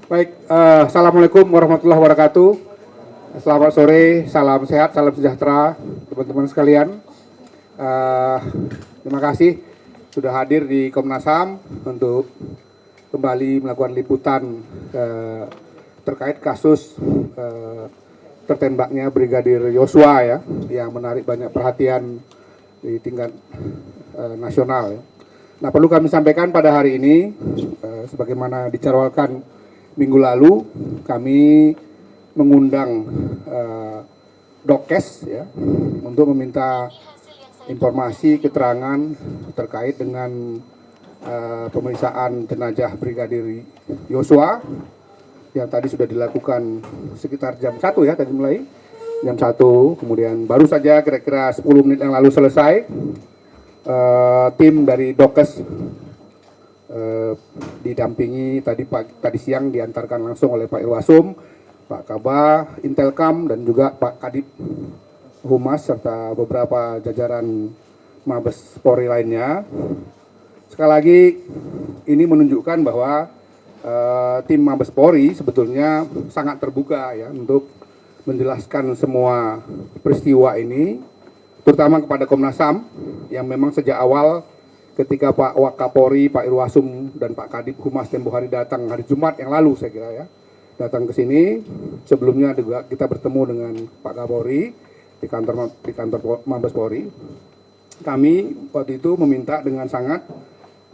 Baik, Assalamualaikum warahmatullahi wabarakatuh. Selamat sore, salam sehat, salam sejahtera teman-teman sekalian. Terima kasih sudah hadir di Komnas HAM untuk kembali melakukan liputan terkait kasus tertembaknya Brigadir Yosua ya, yang menarik banyak perhatian di tingkat nasional. Ya. Nah, perlu kami sampaikan pada hari ini, sebagaimana dicarwalkan minggu lalu, kami mengundang Dokes ya, untuk meminta informasi keterangan terkait dengan pemeriksaan jenazah Brigadir Yosua yang tadi sudah dilakukan sekitar jam 1 ya, tadi mulai jam 1, kemudian baru saja kira-kira 10 menit yang lalu selesai. Tim dari Dokes didampingi tadi siang diantarkan langsung oleh Pak Irwasum, Pak Kabah, Intelkam, dan juga Pak Kadip Humas serta beberapa jajaran Mabes Polri lainnya. Sekali lagi ini menunjukkan bahwa tim Mabes Polri sebetulnya sangat terbuka ya untuk menjelaskan semua peristiwa ini, terutama kepada Komnas HAM yang memang sejak awal ketika Pak Wakapolri, Pak Irwasum, dan Pak Kadip Humas tempo hari datang hari Jumat yang lalu saya kira ya, datang ke sini. Sebelumnya juga kita bertemu dengan Pak Kapolri di kantor Mabes Polri. Kami waktu itu meminta dengan sangat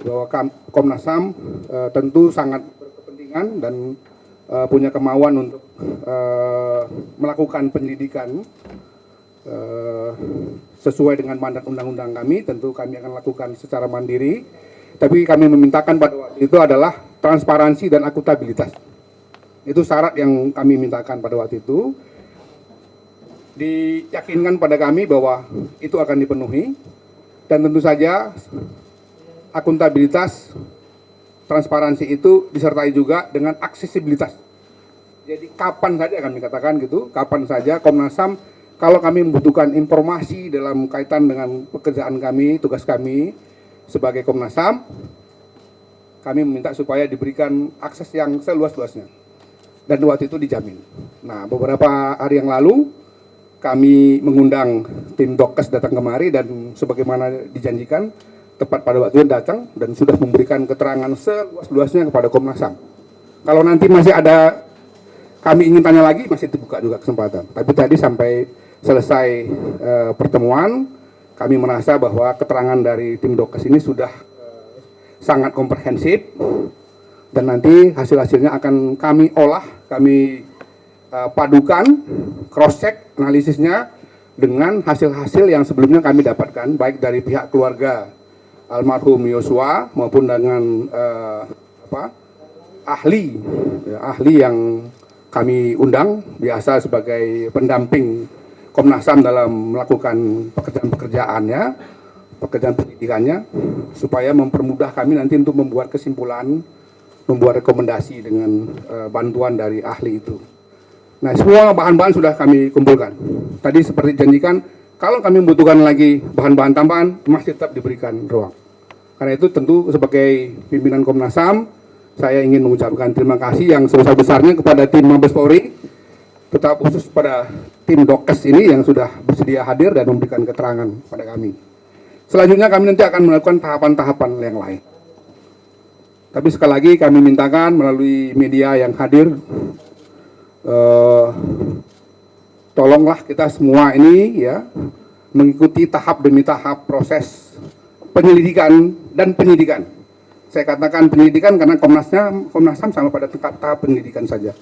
bahwa Komnas HAM tentu sangat berkepentingan dan punya kemauan untuk melakukan penyelidikan sesuai dengan mandat undang-undang kami. Tentu kami akan lakukan secara mandiri, tapi kami memintakan pada waktu itu adalah transparansi dan akuntabilitas. Itu syarat yang kami mintakan pada waktu itu. Diyakinkan pada kami bahwa itu akan dipenuhi, dan tentu saja akuntabilitas, transparansi itu disertai juga dengan aksesibilitas. Jadi kapan saja kami katakan gitu, kapan saja Komnas HAM kalau kami membutuhkan informasi dalam kaitan dengan pekerjaan kami, tugas kami sebagai Komnas HAM, kami meminta supaya diberikan akses yang seluas-luasnya. Dan waktu itu dijamin. Nah, beberapa hari yang lalu kami mengundang tim Dokes datang kemari, dan sebagaimana dijanjikan tepat pada waktu itu datang dan sudah memberikan keterangan seluas-luasnya kepada Komnas HAM. Kalau nanti masih ada kami ingin tanya lagi, masih terbuka juga kesempatan. Tapi tadi sampai selesai pertemuan, kami merasa bahwa keterangan dari tim Dokes ini sudah sangat komprehensif, dan nanti hasil-hasilnya akan kami olah, kami padukan, cross-check analisisnya dengan hasil-hasil yang sebelumnya kami dapatkan, baik dari pihak keluarga almarhum Yosua maupun dengan ahli yang kami undang biasa sebagai pendamping Komnas HAM dalam melakukan pekerjaan-pekerjaannya, pekerjaan pendidikannya, supaya mempermudah kami nanti untuk membuat kesimpulan, membuat rekomendasi dengan bantuan dari ahli itu. Nah, semua bahan-bahan sudah kami kumpulkan. Tadi seperti janjikan, kalau kami membutuhkan lagi bahan-bahan tambahan, masih tetap diberikan ruang. Karena itu tentu sebagai pimpinan Komnas HAM, saya ingin mengucapkan terima kasih yang sebesar-besarnya kepada tim Mabes Polri, tetap khusus pada tim Dokes ini yang sudah bersedia hadir dan memberikan keterangan pada kami. Selanjutnya kami nanti akan melakukan tahapan-tahapan yang lain. Tapi sekali lagi kami mintakan melalui media yang hadir, tolonglah kita semua ini ya mengikuti tahap demi tahap proses penyelidikan dan penyidikan. Saya katakan penyelidikan karena Komnas HAM sama pada tahap penyelidikan saja.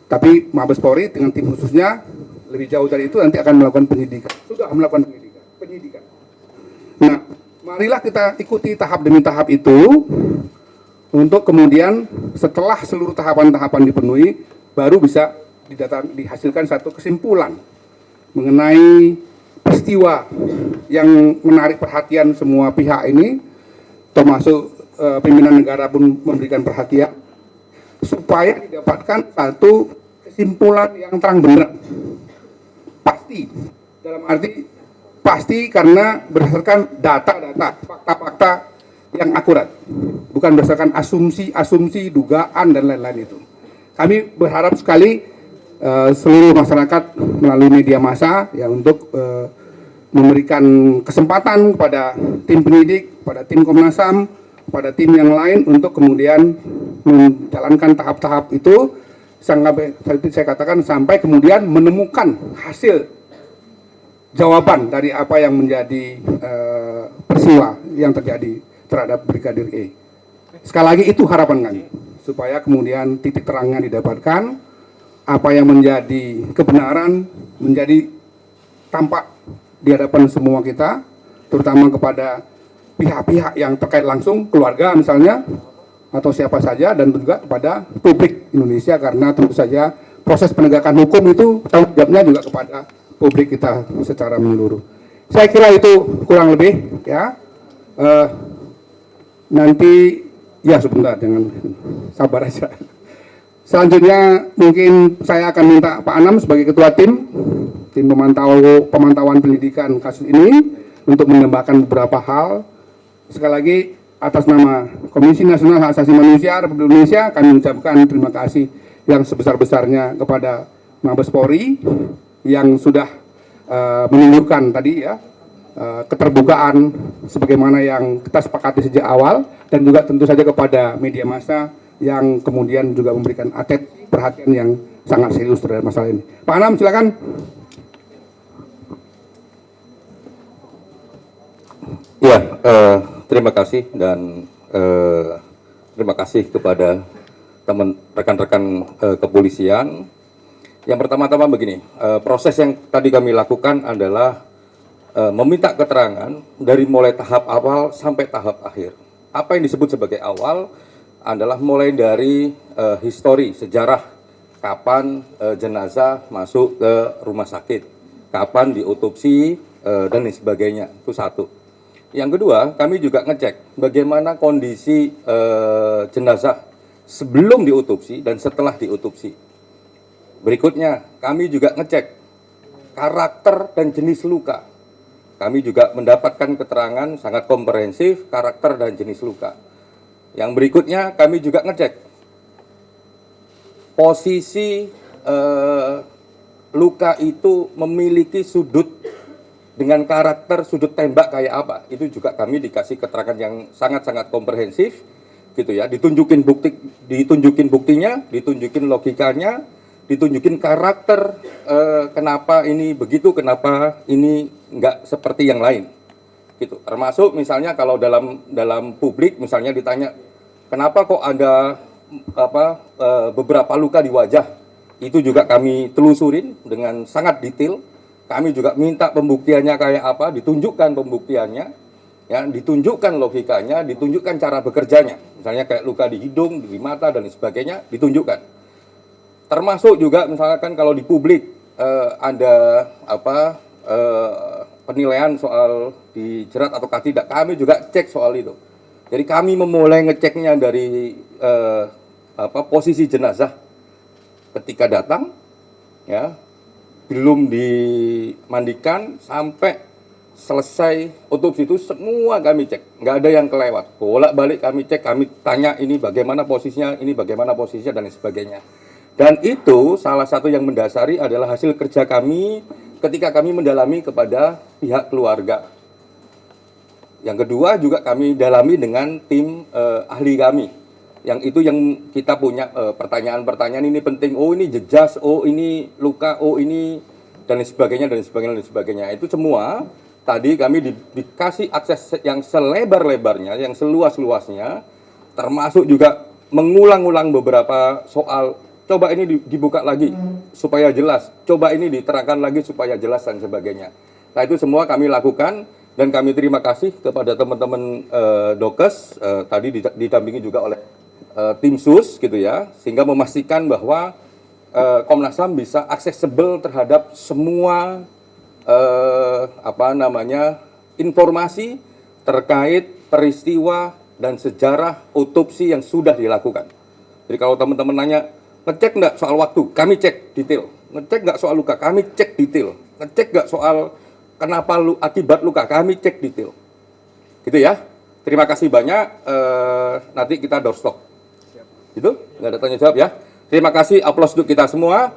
Tapi Mabes Polri dengan tim khususnya lebih jauh dari itu nanti akan melakukan penyidikan. Sudah melakukan penyidikan. Nah, marilah kita ikuti tahap demi tahap itu untuk kemudian setelah seluruh tahapan-tahapan dipenuhi baru bisa dihasilkan satu kesimpulan mengenai peristiwa yang menarik perhatian semua pihak ini, termasuk pimpinan negara pun memberikan perhatian, supaya didapatkan satu kesimpulan yang terang benderang. Pasti, dalam arti pasti karena berdasarkan data-data, fakta-fakta yang akurat, bukan berdasarkan asumsi, dugaan dan lain-lain itu. Kami berharap sekali seluruh masyarakat melalui media massa ya untuk memberikan kesempatan kepada tim penyidik, pada tim Komnas HAM, pada tim yang lain untuk kemudian menjalankan tahap-tahap itu sampai seperti saya katakan sampai kemudian menemukan hasil jawaban dari apa yang menjadi peristiwa yang terjadi terhadap Brigadir E. Sekali lagi itu harapan kami supaya kemudian titik terangnya didapatkan, apa yang menjadi kebenaran menjadi tampak di hadapan semua kita, terutama kepada pihak-pihak yang terkait langsung, keluarga misalnya, atau siapa saja, dan juga kepada publik Indonesia, karena tentu saja proses penegakan hukum itu tanggung jawabnya juga kepada publik kita secara menyeluruh. Saya kira itu kurang lebih ya. Nanti ya sebentar, jangan sabar aja. Selanjutnya mungkin saya akan minta Pak Anam sebagai ketua tim pemantauan pendidikan kasus ini untuk menambahkan beberapa hal. Sekali lagi atas nama Komisi Nasional Hak Asasi Manusia Republik Indonesia kami mengucapkan terima kasih yang sebesar-besarnya kepada Mabes Polri yang sudah menunjukkan tadi ya keterbukaan sebagaimana yang kita sepakati sejak awal, dan juga tentu saja kepada media massa yang kemudian juga memberikan perhatian yang sangat serius terhadap masalah ini. Pak Anam silakan. Ya, terima kasih dan terima kasih kepada rekan-rekan kepolisian. Yang pertama-tama begini, proses yang tadi kami lakukan adalah meminta keterangan dari mulai tahap awal sampai tahap akhir. Apa yang disebut sebagai awal adalah mulai dari histori, sejarah, kapan jenazah masuk ke rumah sakit, kapan diotopsi, dan lain sebagainya. Itu satu. Yang kedua, kami juga ngecek bagaimana kondisi jenazah sebelum diotopsi dan setelah diotopsi. Berikutnya, kami juga ngecek karakter dan jenis luka. Kami juga mendapatkan keterangan sangat komprehensif karakter dan jenis luka. Yang berikutnya, kami juga ngecek posisi luka itu memiliki sudut dengan karakter sudut tembak kayak apa. Itu juga kami dikasih keterangan yang sangat-sangat komprehensif gitu ya. Ditunjukin buktinya, ditunjukin logikanya, ditunjukin karakter kenapa ini begitu, kenapa ini enggak seperti yang lain. Gitu. Termasuk misalnya kalau dalam publik misalnya ditanya kenapa kok ada beberapa luka di wajah. Itu juga kami telusurin dengan sangat detail. Kami juga minta pembuktiannya kayak apa, ditunjukkan pembuktiannya, ya, ditunjukkan logikanya, ditunjukkan cara bekerjanya. Misalnya kayak luka di hidung, di mata dan sebagainya, ditunjukkan. Termasuk juga misalkan kalau di publik ada penilaian soal dijerat ataukah tidak, kami juga cek soal itu. Jadi kami memulai ngeceknya dari posisi jenazah ketika datang, ya. Belum dimandikan sampai selesai otopsi itu semua kami cek, nggak ada yang kelewat. Bolak-balik kami cek, kami tanya ini bagaimana posisinya, ini bagaimana posisinya dan sebagainya. Dan itu salah satu yang mendasari adalah hasil kerja kami ketika kami mendalami kepada pihak keluarga. Yang kedua juga kami dalami dengan tim ahli kami. Yang itu yang kita punya pertanyaan-pertanyaan ini penting, oh ini jejas, oh ini luka, oh ini dan sebagainya dan sebagainya dan sebagainya. Itu semua tadi kami dikasih akses yang selebar-lebarnya, yang seluas-luasnya, termasuk juga mengulang-ulang beberapa soal. Coba ini dibuka lagi supaya jelas, coba ini diterangkan lagi supaya jelas dan sebagainya. Nah itu semua kami lakukan dan kami terima kasih kepada teman-teman Dokes tadi didampingi juga oleh tim sus gitu ya, sehingga memastikan bahwa Komnas HAM bisa aksesibel terhadap semua informasi terkait peristiwa dan sejarah otopsi yang sudah dilakukan. Jadi kalau teman-teman nanya, ngecek nggak soal waktu? Kami cek detail. Ngecek nggak soal luka? Kami cek detail. Ngecek nggak soal kenapa akibat luka? Kami cek detail. Gitu ya. Terima kasih banyak. Nanti kita doorstop. Itu nggak ada tanya jawab ya. Terima kasih. Aplaus untuk kita semua.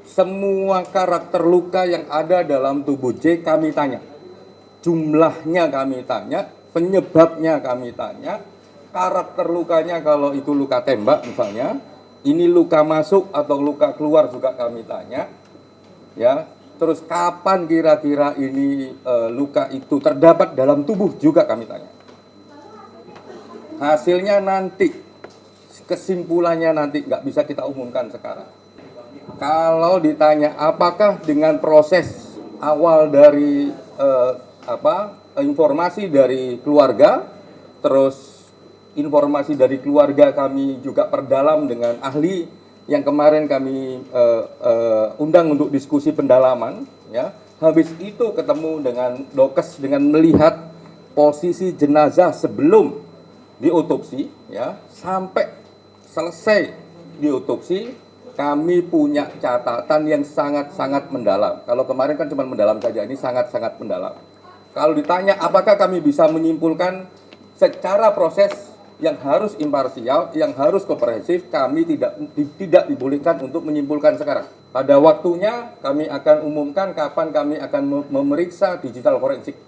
Semua karakter luka yang ada dalam tubuh J kami tanya. Jumlahnya kami tanya, penyebabnya kami tanya, karakter lukanya kalau itu luka tembak misalnya, ini luka masuk atau luka keluar juga kami tanya. Ya, terus kapan kira-kira ini luka itu terdapat dalam tubuh juga kami tanya. Hasilnya nanti, kesimpulannya nanti nggak bisa kita umumkan sekarang. Kalau ditanya apakah dengan proses awal dari informasi dari keluarga, terus informasi dari keluarga kami juga perdalam dengan ahli yang kemarin kami undang untuk diskusi pendalaman, ya. Habis itu ketemu dengan dokes dengan melihat posisi jenazah sebelum diotopsi, ya, sampai selesai diotopsi. Kami punya catatan yang sangat-sangat mendalam. Kalau kemarin kan cuma mendalam saja, ini sangat-sangat mendalam. Kalau ditanya apakah kami bisa menyimpulkan secara proses yang harus imparsial, yang harus komprehensif, kami tidak dibolehkan untuk menyimpulkan sekarang. Pada waktunya kami akan umumkan kapan kami akan memeriksa digital forensik.